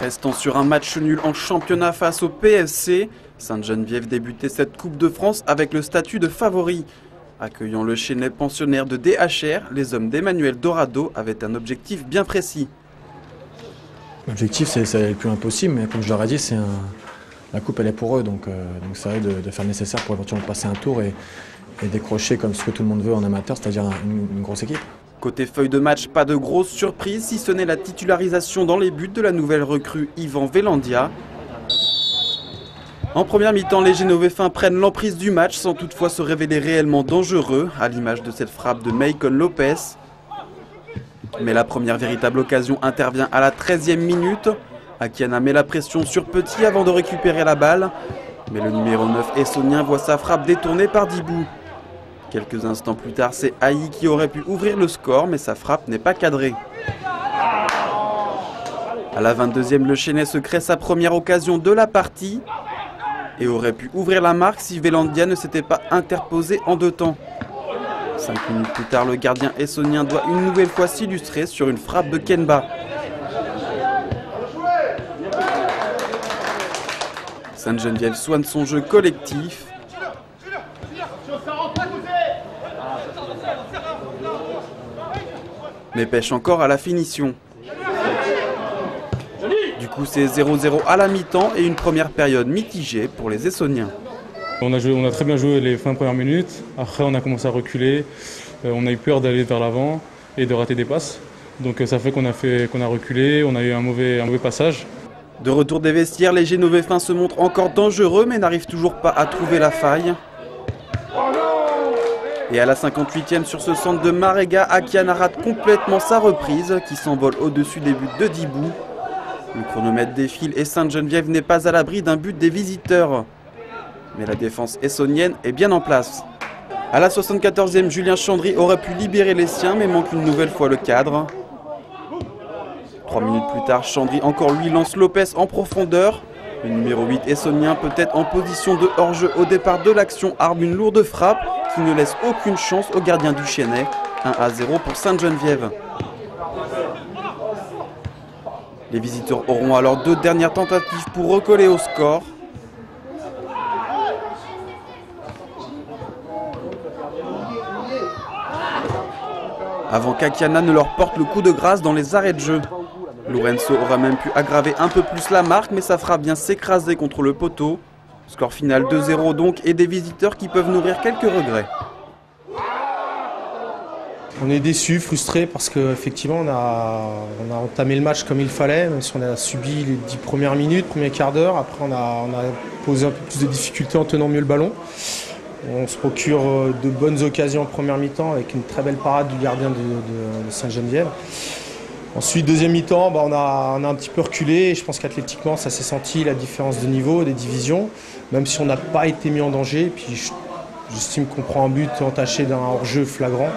Restant sur un match nul en championnat face au PFC, Sainte-Geneviève débutait cette Coupe de France avec le statut de favori. Accueillant le Chesnay pensionnaire de DHR, les hommes d'Emmanuel Dorado avaient un objectif bien précis. L'objectif, c'est le plus impossible, mais comme je leur ai dit, la coupe elle est pour eux, donc ça va être de faire le nécessaire pour éventuellement passer un tour et décrocher comme ce que tout le monde veut en amateur, c'est-à-dire une grosse équipe. Côté feuille de match, pas de grosse surprise, si ce n'est la titularisation dans les buts de la nouvelle recrue Yvan Vélandia. En première mi-temps, les Génovéfins prennent l'emprise du match sans toutefois se révéler réellement dangereux, à l'image de cette frappe de Maicon Lopez. Mais la première véritable occasion intervient à la 13e minute. Akiana met la pression sur Petit avant de récupérer la balle. Mais le numéro 9 essonien voit sa frappe détournée par Dibou. Quelques instants plus tard, c'est Haï qui aurait pu ouvrir le score, mais sa frappe n'est pas cadrée. À la 22e, le Chesnay se crée sa première occasion de la partie et aurait pu ouvrir la marque si Vélandia ne s'était pas interposé en deux temps. 5 minutes plus tard, le gardien essonien doit une nouvelle fois s'illustrer sur une frappe de Kenba. Sainte-Geneviève soigne son jeu collectif. Mais pêche encore à la finition. Du coup, c'est 0-0 à la mi-temps et une première période mitigée pour les Essoniens. On a très bien joué les 20 premières minutes. Après, on a commencé à reculer. On a eu peur d'aller vers l'avant et de rater des passes. Donc ça fait qu'on a reculé, on a eu un mauvais passage. De retour des vestiaires, les Génovéfins se montrent encore dangereux mais n'arrivent toujours pas à trouver la faille. Et à la 58e, sur ce centre de Marega, Akiana rate complètement sa reprise qui s'envole au-dessus des buts de Dibou. Le chronomètre défile et Sainte-Geneviève n'est pas à l'abri d'un but des visiteurs. Mais la défense essonienne est bien en place. À la 74e, Julien Chandry aurait pu libérer les siens mais manque une nouvelle fois le cadre. 3 minutes plus tard, Chandry encore lui lance Lopez en profondeur. Le numéro 8 essonien, peut-être en position de hors-jeu au départ de l'action, arme une lourde frappe qui ne laisse aucune chance au gardien du Chesnay. 1-0 pour Sainte-Geneviève. Les visiteurs auront alors 2 dernières tentatives pour recoller au score. Avant qu'Akiana ne leur porte le coup de grâce dans les arrêts de jeu. Lorenzo aura même pu aggraver un peu plus la marque, mais ça fera bien s'écraser contre le poteau. Score final 2-0 donc, et des visiteurs qui peuvent nourrir quelques regrets. On est déçus, frustrés, parce qu'effectivement on a entamé le match comme il fallait, même si on a subi les 10 premières minutes, premier quart d'heure. Après on a posé un peu plus de difficultés en tenant mieux le ballon. On se procure de bonnes occasions en première mi-temps avec une très belle parade du gardien de Sainte-Geneviève. Ensuite, deuxième mi-temps, on a un petit peu reculé et je pense qu'athlétiquement, ça s'est senti, la différence de niveau, des divisions, même si on n'a pas été mis en danger. Puis j'estime qu'on prend un but entaché d'un hors-jeu flagrant,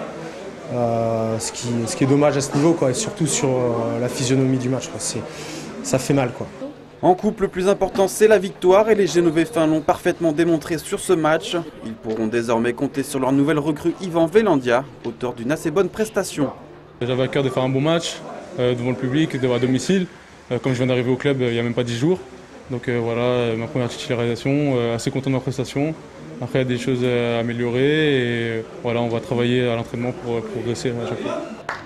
ce qui est dommage à ce niveau, quoi, et surtout sur la physionomie du match, quoi. Ça fait mal, quoi. En coupe, le plus important, c'est la victoire et les Génovéfins l'ont parfaitement démontré sur ce match. Ils pourront désormais compter sur leur nouvelle recrue Yvan Vélandia, auteur d'une assez bonne prestation. J'avais à cœur de faire un bon match devant le public, à domicile. Comme je viens d'arriver au club il n'y a même pas 10 jours. Donc voilà, ma première titularisation, assez content de ma prestation. Après, il y a des choses à améliorer et voilà, on va travailler à l'entraînement pour progresser à chaque fois.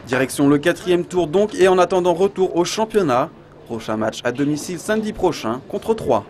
Direction le 4e tour donc, et en attendant retour au championnat. Prochain match à domicile samedi prochain contre Troyes.